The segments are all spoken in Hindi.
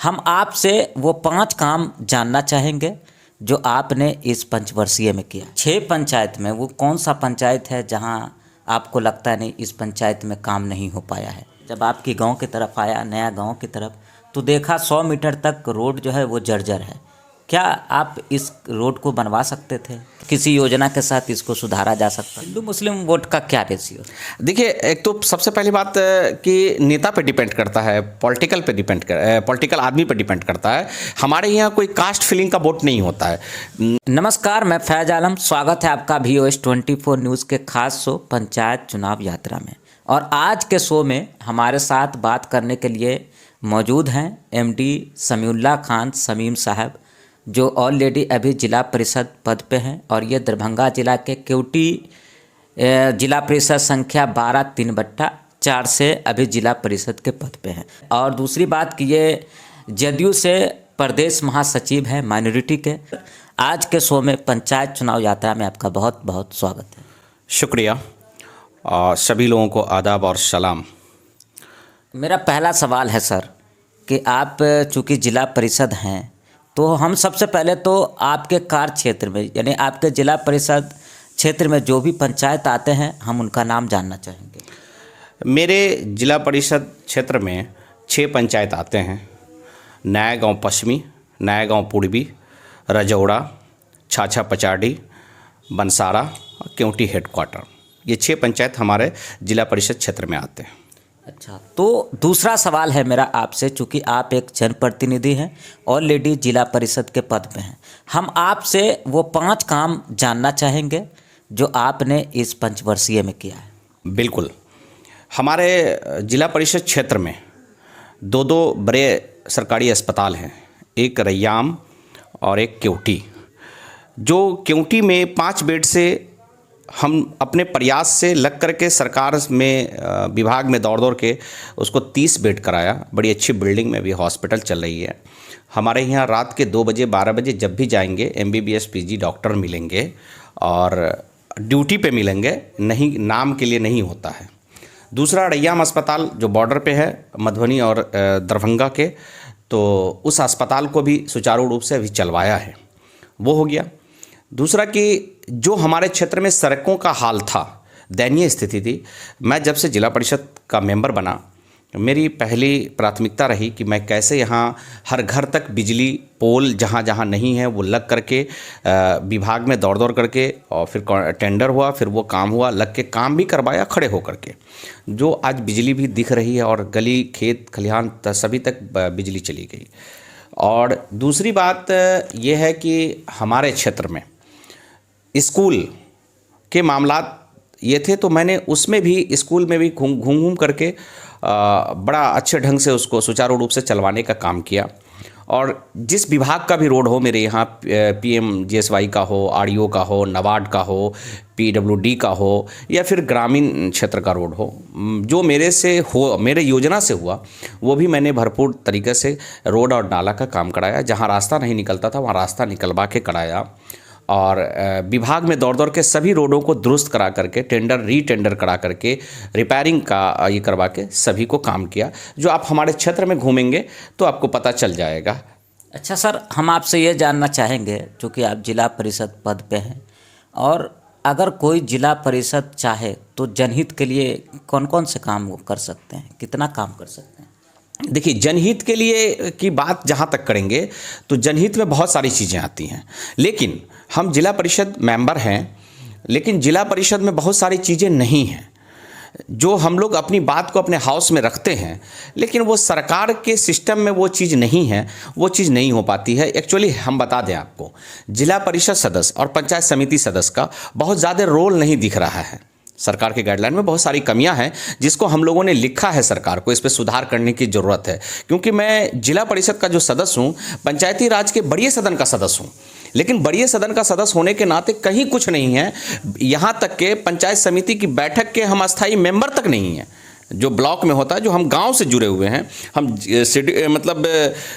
हम आपसे वो 5 काम जानना चाहेंगे जो आपने इस पंचवर्षीय में किया। 6 पंचायत में वो कौन सा पंचायत है जहां आपको लगता है नहीं इस पंचायत में काम नहीं हो पाया है? जब आपकी गांव की तरफ आया, नया गांव की तरफ, तो देखा 100 मीटर तक रोड जो है वो जर्जर है। क्या आप इस रोड को बनवा सकते थे? किसी योजना के साथ इसको सुधारा जा सकता? हिंदू मुस्लिम वोट का क्या रेशियो? देखिए, एक तो सबसे पहली बात कि नेता पे डिपेंड करता है, पॉलिटिकल आदमी पे डिपेंड करता है। हमारे यहाँ कोई कास्ट फीलिंग का वोट नहीं होता है। नमस्कार, मैं फैज आलम, स्वागत है आपका VOS 24 न्यूज़ के खास शो पंचायत चुनाव यात्रा में। और आज के शो में हमारे साथ बात करने के लिए मौजूद हैं MD समीउल्लाह खान समीम साहब, जो ऑलरेडी अभी जिला परिषद पद पे हैं और ये दरभंगा जिला के केवटी जिला परिषद संख्या 12/3/4 से अभी जिला परिषद के पद पे हैं। और दूसरी बात कि ये जदयू से प्रदेश महासचिव हैं माइनॉरिटी के। आज के शो में पंचायत चुनाव यात्रा में आपका बहुत बहुत स्वागत है। शुक्रिया। सभी लोगों को आदाब और सलाम। मेरा पहला सवाल है सर कि आप चूँकि जिला परिषद हैं तो हम सबसे पहले तो आपके कार्य क्षेत्र में यानी आपके जिला परिषद क्षेत्र में जो भी पंचायत आते हैं हम उनका नाम जानना चाहेंगे। मेरे जिला परिषद क्षेत्र में 6 पंचायत आते हैं। नया गांव पश्चिमी, नया गांव पूर्वी, रजौड़ा, छाछा पचाड़ी, बनसारा और केवटी हेडक्वार्टर। ये 6 पंचायत हमारे जिला परिषद क्षेत्र में आते हैं। अच्छा, तो दूसरा सवाल है मेरा आपसे, चूँकि आप एक जनप्रतिनिधि हैं, ऑलरेडी जिला परिषद के पद पे हैं। हम आपसे वो 5 काम जानना चाहेंगे जो आपने इस पंचवर्षीय में किया है। बिल्कुल। हमारे जिला परिषद क्षेत्र में 2 बड़े सरकारी अस्पताल हैं, एक रैयाम और एक केवटी। जो केवटी में 5 बेड से हम अपने प्रयास से लग करके सरकार में विभाग में दौड़ के उसको 30 बेड कराया। बड़ी अच्छी बिल्डिंग में भी हॉस्पिटल चल रही है। हमारे यहाँ रात के 2 बजे 12 बजे जब भी जाएंगे MBBS PG डॉक्टर मिलेंगे और ड्यूटी पे मिलेंगे, नहीं नाम के लिए नहीं होता है। दूसरा रैयाम अस्पताल जो बॉर्डर पे है मधुबनी और दरभंगा के, तो उस अस्पताल को भी सुचारू रूप से अभी चलवाया है, वो हो गया। दूसरा कि जो हमारे क्षेत्र में सड़कों का हाल था, दयनीय स्थिति थी। मैं जब से जिला परिषद का मेंबर बना, मेरी पहली प्राथमिकता रही कि मैं कैसे यहाँ हर घर तक बिजली पोल जहाँ जहाँ नहीं है वो लग करके विभाग में दौड़ करके, और फिर टेंडर हुआ, फिर वो काम हुआ, लग के काम भी करवाया खड़े होकर के, जो आज बिजली भी दिख रही है और गली खेत खलिहान सभी तक बिजली चली गई। और दूसरी बात ये है कि हमारे क्षेत्र में स्कूल के मामलात ये थे, तो मैंने उसमें भी स्कूल में भी घूम करके बड़ा अच्छे ढंग से उसको सुचारू रूप से चलवाने का काम किया। और जिस विभाग का भी रोड हो, मेरे यहाँ PMGSY का हो, RDO का हो, नबार्ड का हो, PWD का हो, या फिर ग्रामीण क्षेत्र का रोड हो, जो मेरे योजना से हुआ वो भी मैंने भरपूर तरीके से रोड और नाला का काम कराया। जहाँ रास्ता नहीं निकलता था वहाँ रास्ता निकलवा के कराया। और विभाग में दौड़ के सभी रोडों को दुरुस्त करा करके रीटेंडर करा करके रिपेयरिंग का ये करवा के सभी को काम किया। जो आप हमारे क्षेत्र में घूमेंगे तो आपको पता चल जाएगा। अच्छा सर, हम आपसे ये जानना चाहेंगे, क्योंकि आप जिला परिषद पद पे हैं, और अगर कोई जिला परिषद चाहे तो जनहित के लिए कौन कौन से काम वो कर सकते हैं, कितना काम कर सकते हैं? देखिए, जनहित के लिए की बात जहाँ तक करेंगे तो जनहित में बहुत सारी चीज़ें आती हैं, लेकिन हम जिला परिषद मेंबर हैं, लेकिन जिला परिषद में बहुत सारी चीज़ें नहीं हैं जो हम लोग अपनी बात को अपने हाउस में रखते हैं, लेकिन वो सरकार के सिस्टम में वो चीज़ नहीं है, वो चीज़ नहीं हो पाती है। एक्चुअली हम बता दें आपको, जिला परिषद सदस्य और पंचायत समिति सदस्य का बहुत ज़्यादा रोल नहीं दिख रहा है। सरकार के गाइडलाइन में बहुत सारी कमियां हैं जिसको हम लोगों ने लिखा है, सरकार को इस पर सुधार करने की ज़रूरत है। क्योंकि मैं जिला परिषद का जो सदस्य हूं, पंचायती राज के बड़े सदन का सदस्य हूं, लेकिन बड़े सदन का सदस्य होने के नाते कहीं कुछ नहीं है। यहाँ तक के पंचायत समिति की बैठक के हम अस्थायी मेंबर तक नहीं हैं। जो ब्लॉक में होता है, जो हम गांव से जुड़े हुए हैं, हम मतलब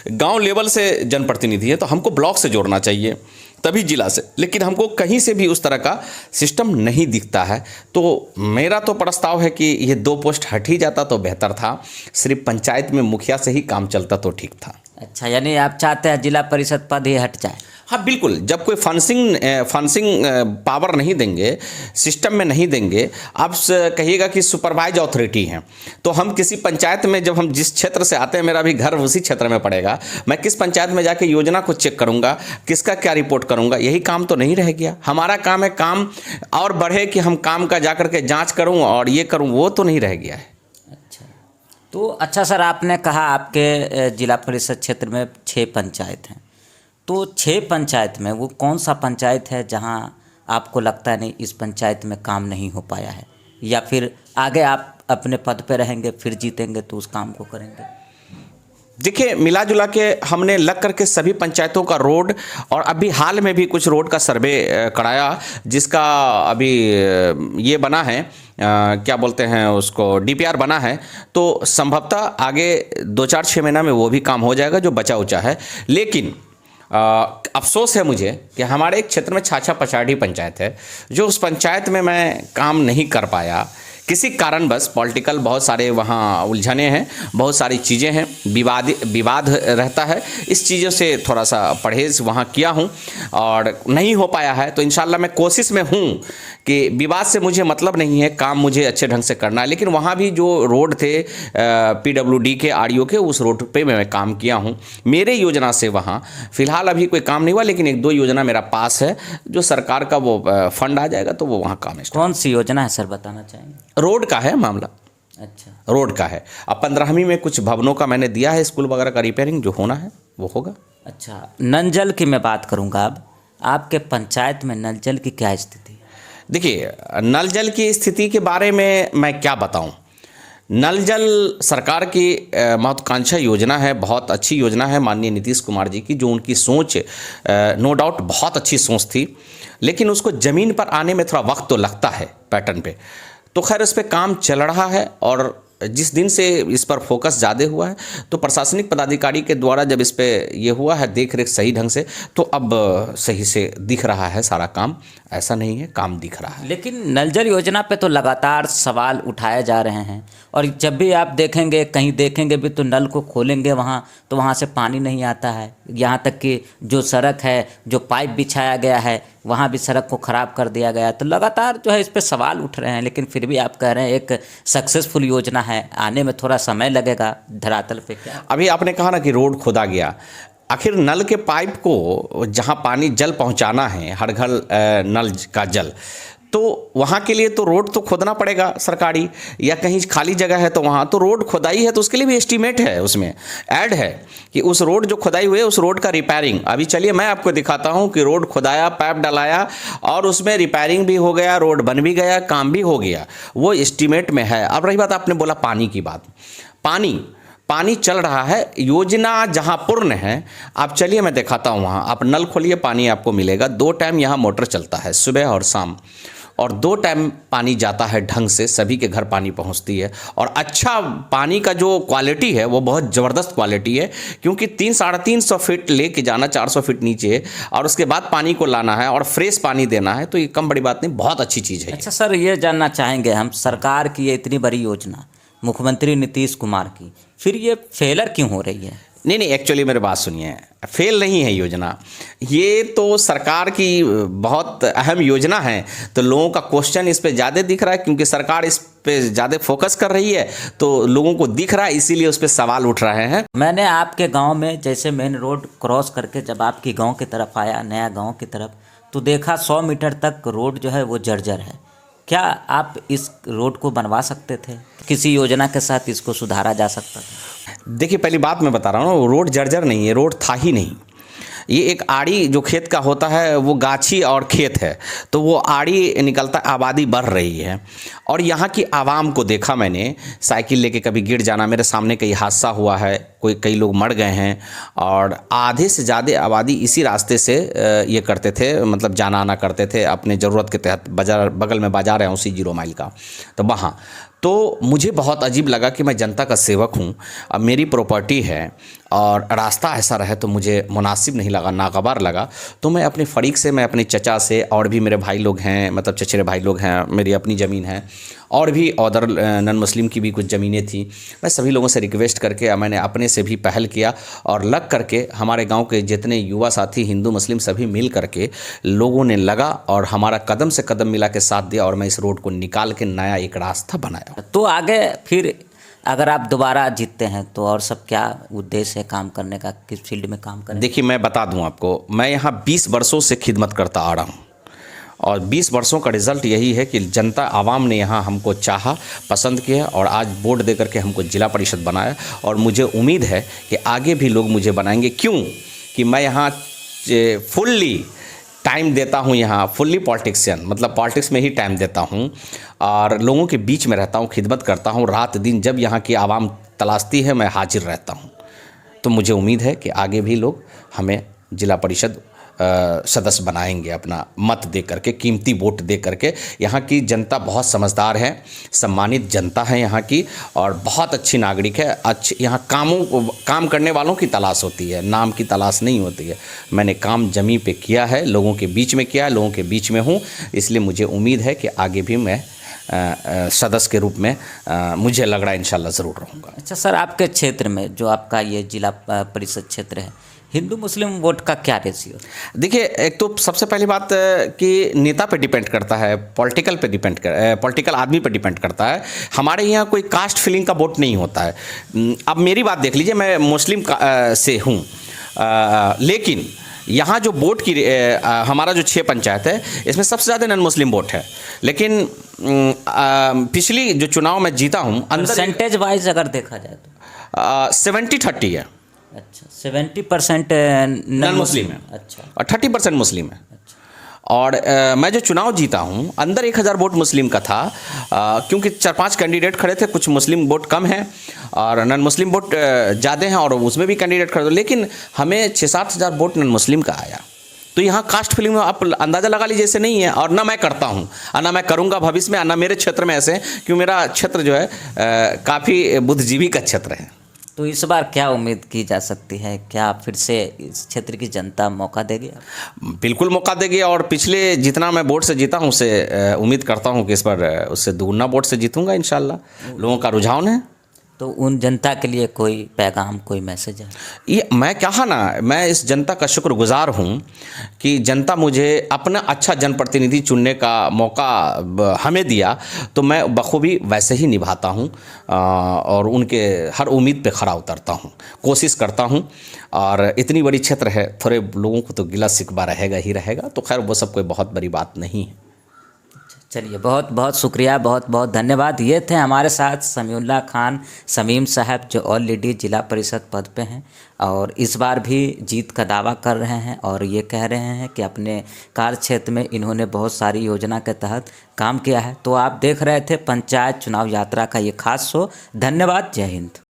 गांव लेवल से जनप्रतिनिधि हैं, तो हमको ब्लॉक से जोड़ना चाहिए तभी जिला से, लेकिन हमको कहीं से भी उस तरह का सिस्टम नहीं दिखता है। तो मेरा तो प्रस्ताव है कि ये 2 पोस्ट हट ही जाता तो बेहतर था। सिर्फ पंचायत में मुखिया से ही काम चलता तो ठीक था। अच्छा, यानी आप चाहते हैं जिला परिषद पद ही हट जाए? हाँ बिल्कुल, जब कोई फंसिंग पावर नहीं देंगे, सिस्टम में नहीं देंगे, आप कहिएगा कि सुपरवाइज अथॉरिटी हैं, तो हम किसी पंचायत में, जब हम जिस क्षेत्र से आते हैं, मेरा भी घर उसी क्षेत्र में पड़ेगा, मैं किस पंचायत में जाके योजना को चेक करूंगा, किसका क्या रिपोर्ट करूंगा? यही काम तो नहीं रह गया। हमारा काम है काम और बढ़े कि हम काम का जा करके जाँच करूँ और ये करूँ, वो तो नहीं रह गया है। अच्छा, तो अच्छा सर, आपने कहा आपके जिला परिषद क्षेत्र में 6 पंचायत हैं, तो 6 पंचायत में वो कौन सा पंचायत है जहां आपको लगता है नहीं इस पंचायत में काम नहीं हो पाया है, या फिर आगे आप अपने पद पे रहेंगे फिर जीतेंगे तो उस काम को करेंगे? देखिए, मिला जुला के हमने लग करके सभी पंचायतों का रोड, और अभी हाल में भी कुछ रोड का सर्वे कराया, जिसका अभी ये बना है, क्या बोलते हैं उसको, डीपीआर बना है, तो संभवतः आगे 2-4-6 महीना में वो भी काम हो जाएगा जो बचा उचा है। लेकिन अफसोस है मुझे कि हमारे एक क्षेत्र में छाछा पछाड़ी पंचायत है, जो उस पंचायत में मैं काम नहीं कर पाया किसी कारणवश। पॉलिटिकल बहुत सारे वहाँ उलझने हैं, बहुत सारी चीज़ें हैं, विवाद रहता है, इस चीज़ों से थोड़ा सा परहेज़ वहाँ किया हूँ और नहीं हो पाया है। तो इंशाल्लाह मैं कोशिश में हूँ कि विवाद से मुझे मतलब नहीं है, काम मुझे अच्छे ढंग से करना है। लेकिन वहाँ भी जो रोड थे PWD के, RDO के, उस रोड पे मैं काम किया हूँ। मेरे योजना से वहाँ फ़िलहाल अभी कोई काम नहीं हुआ, लेकिन 1-2 योजना मेरा पास है, जो सरकार का वो फंड आ जाएगा तो वो वहाँ काम है। कौन सी योजना है सर, बताना चाहेंगे? रोड का है मामला। अच्छा, रोड का है। अब 15वीं में कुछ भवनों का मैंने दिया है, स्कूल वगैरह का रिपेयरिंग जो होना है वो होगा। अच्छा, नल जल की मैं बात करूँगा अब। आपके पंचायत में नल जल की क्या स्थिति है? देखिए, नल जल की स्थिति के बारे में मैं क्या बताऊं। नल जल सरकार की महत्वाकांक्षा योजना है, बहुत अच्छी योजना है माननीय नीतीश कुमार जी की, जो उनकी सोच नो डाउट बहुत अच्छी सोच थी, लेकिन उसको ज़मीन पर आने में थोड़ा वक्त तो लगता है पैटर्न पे। तो खैर उस पर काम चल रहा है, और जिस दिन से इस पर फोकस ज़्यादा हुआ है, तो प्रशासनिक पदाधिकारी के द्वारा जब इस पे ये हुआ है देख रेख सही ढंग से, तो अब सही से दिख रहा है सारा काम। ऐसा नहीं है, काम दिख रहा है। लेकिन नल जल योजना पे तो लगातार सवाल उठाए जा रहे हैं, और जब भी आप देखेंगे, कहीं देखेंगे भी तो नल को खोलेंगे वहाँ तो वहाँ से पानी नहीं आता है। यहाँ तक कि जो सड़क है, जो पाइप बिछाया गया है, वहाँ भी सड़क को ख़राब कर दिया गया है। तो लगातार जो है इस पे सवाल उठ रहे हैं, लेकिन फिर भी आप कह रहे हैं एक सक्सेसफुल योजना है, आने में थोड़ा समय लगेगा धरातल पे। क्या अभी आपने कहा ना कि रोड खोदा गया, आखिर नल के पाइप को जहाँ पानी जल पहुँचाना है, हर घर नल का जल, तो वहाँ के लिए तो रोड तो खोदना पड़ेगा सरकारी, या कहीं खाली जगह है तो वहाँ तो रोड खुदाई है, तो उसके लिए भी एस्टीमेट है, उसमें ऐड है कि उस रोड जो खुदाई हुई है उस रोड का रिपेयरिंग। अभी चलिए मैं आपको दिखाता हूँ कि रोड खुदाया, पाइप डलाया और उसमें रिपेयरिंग भी हो गया, रोड बन भी गया, काम भी हो गया, वो एस्टीमेट में है। अब रही बात, आपने बोला पानी की बात, पानी चल रहा है, योजना जहां पूर्ण है, आप चलिए मैं दिखाता हूं वहां। आप नल खोलिए, पानी आपको मिलेगा। 2 टाइम यहां मोटर चलता है, सुबह और शाम, और 2 टाइम पानी जाता है ढंग से, सभी के घर पानी पहुंचती है। और अच्छा पानी का जो क्वालिटी है वो बहुत ज़बरदस्त क्वालिटी है, क्योंकि 300-350 फीट लेके जाना, 400 फीट नीचे, और उसके बाद पानी को लाना है और फ्रेश पानी देना है, तो ये कम बड़ी बात नहीं, बहुत अच्छी चीज़ है। अच्छा सर, ये जानना चाहेंगे हम, सरकार की ये इतनी बड़ी योजना, मुख्यमंत्री नीतीश कुमार की, फिर ये फेलर क्यों हो रही है? नहीं, एक्चुअली मेरी बात सुनिए, फेल नहीं है योजना, ये तो सरकार की बहुत अहम योजना है। तो लोगों का क्वेश्चन इस पे ज़्यादा दिख रहा है, क्योंकि सरकार इस पे ज़्यादा फोकस कर रही है, तो लोगों को दिख रहा है, इसीलिए उस पे सवाल उठ रहे हैं। मैंने आपके गांव में जैसे मेन रोड क्रॉस करके जब आपकी गांव की तरफ आया, नया गांव की तरफ, तो देखा 100 मीटर तक रोड जो है वो जर्जर है। क्या आप इस रोड को बनवा सकते थे? किसी योजना के साथ इसको सुधारा जा सकता था? देखिए, पहली बात मैं बता रहा हूँ, रोड जर्जर नहीं है, रोड था ही नहीं। ये एक आड़ी जो खेत का होता है, वो गाछी और खेत है, तो वो आड़ी निकलता, आबादी बढ़ रही है। और यहाँ की आवाम को देखा मैंने, साइकिल लेके कभी गिर जाना, मेरे सामने कई हादसा हुआ है, कई लोग मर गए हैं, और आधे से ज़्यादा आबादी इसी रास्ते से ये करते थे, मतलब जाना आना करते थे अपने ज़रूरत के तहत। बाजार, बगल में बाजार है उसी 0 माइल का, तो वहाँ तो मुझे बहुत अजीब लगा कि मैं जनता का सेवक हूँ, अब मेरी प्रॉपर्टी है और रास्ता ऐसा रहे तो मुझे मुनासिब नहीं लगा, नागवार लगा। तो मैं अपने फरीक से, मैं अपने चचा से, और भी मेरे भाई लोग हैं, मतलब चचेरे भाई लोग हैं, मेरी अपनी ज़मीन है, और भी अदर नॉन मुस्लिम की भी कुछ ज़मीनें थी। मैं सभी लोगों से रिक्वेस्ट करके मैंने अपने से भी पहल किया और लग करके हमारे गांव के जितने युवा साथी हिंदू मुस्लिम सभी मिल करके लोगों ने लगा और हमारा कदम से कदम मिला के साथ दिया और मैं इस रोड को निकाल के नया एक रास्ता बनाया। तो आगे फिर अगर आप दोबारा जीतते हैं तो और सब क्या उद्देश्य है काम करने का, किस फील्ड में काम करें? देखिए, मैं बता दूं आपको, मैं यहाँ 20 वर्षों से खिदमत करता आ रहा हूँ और 20 वर्षों का रिज़ल्ट यही है कि जनता आवाम ने यहाँ हमको चाहा, पसंद किया और आज वोट दे करके हमको जिला परिषद बनाया और मुझे उम्मीद है कि आगे भी लोग मुझे बनाएंगे। क्यों कि मैं यहाँ फुल्ली टाइम देता हूँ, यहाँ फुल्ली पॉलिटिक्सियन मतलब पॉलिटिक्स में ही टाइम देता हूँ और लोगों के बीच में रहता हूँ, खिदमत करता हूँ रात दिन। जब यहाँ की आवाम तलाशती है मैं हाजिर रहता हूँ। तो मुझे उम्मीद है कि आगे भी लोग हमें जिला परिषद सदस्य बनाएंगे अपना मत दे करके, कीमती वोट दे करके। यहाँ की जनता बहुत समझदार है, सम्मानित जनता है यहाँ की और बहुत अच्छी नागरिक है। यहाँ काम करने वालों की तलाश होती है, नाम की तलाश नहीं होती है। मैंने काम जमी पे किया है, लोगों के बीच में किया है, लोगों के बीच में हूँ, इसलिए मुझे उम्मीद है कि आगे भी मैं सदस्य के रूप में मुझे लग रहा है इंशाल्लाह ज़रूर रहूँगा। अच्छा सर, आपके क्षेत्र में जो आपका ये जिला परिषद क्षेत्र है, हिंदू मुस्लिम वोट का क्या रेशियो? देखिए, एक तो सबसे पहली बात कि नेता पे डिपेंड करता है, पॉलिटिकल आदमी पे डिपेंड करता है। हमारे यहाँ कोई कास्ट फीलिंग का वोट नहीं होता है। अब मेरी बात देख लीजिए, मैं मुस्लिम से हूँ, लेकिन यहाँ जो वोट की हमारा जो 6 पंचायत है इसमें सबसे ज़्यादा नॉन मुस्लिम वोट है। लेकिन पिछली जो चुनाव में जीता हूँ, परसेंटेज वाइज अगर देखा जाए तो 70-30 है। अच्छा, 70% नॉन मुस्लिम है। अच्छा, और 30% मुस्लिम है। अच्छा। और मैं जो चुनाव जीता हूँ अंदर 1000 वोट मुस्लिम का था, क्योंकि 4-5 कैंडिडेट खड़े थे, कुछ मुस्लिम वोट कम हैं और नॉन मुस्लिम वोट ज़्यादा हैं और उसमें भी कैंडिडेट खड़े थे, लेकिन हमें 6-7 हज़ार वोट नॉन मुस्लिम का आया। तो यहाँ कास्ट फीलिंग में आप अंदाज़ा लगा लीजिए ऐसे नहीं है और ना मैं करता हूँ और ना मैं करूँगा भविष्य में, ना मेरे क्षेत्र में ऐसे, क्योंकि मेरा क्षेत्र जो है काफ़ी बुद्धिजीवी का क्षेत्र है। तो इस बार क्या उम्मीद की जा सकती है? क्या फिर से इस क्षेत्र की जनता मौका देगी? बिल्कुल मौका देगी और पिछले जितना मैं वोट से जीता हूँ उससे उम्मीद करता हूँ कि इस बार उससे दुगना वोट से जीतूंगा इंशाल्लाह। लोगों का रुझान है। तो उन जनता के लिए कोई पैगाम, कोई मैसेज है? ये मैं कहा ना, मैं इस जनता का शुक्रगुजार हूँ कि जनता मुझे अपना अच्छा जनप्रतिनिधि चुनने का मौका हमें दिया, तो मैं बखूबी वैसे ही निभाता हूँ और उनके हर उम्मीद पे खरा उतरता हूँ, कोशिश करता हूँ। और इतनी बड़ी क्षेत्र है, थोड़े लोगों को तो गिला शिकवा रहेगा ही रहेगा, तो खैर वो सब कोई बहुत बड़ी बात नहीं है। चलिए, बहुत बहुत शुक्रिया, बहुत बहुत धन्यवाद। ये थे हमारे साथ समीउल्लाह खान शमीम साहब, जो ऑलरेडी जिला परिषद पद पे हैं और इस बार भी जीत का दावा कर रहे हैं और ये कह रहे हैं कि अपने कार्य क्षेत्र में इन्होंने बहुत सारी योजना के तहत काम किया है। तो आप देख रहे थे पंचायत चुनाव यात्रा का ये खास शो। धन्यवाद। जय हिंद।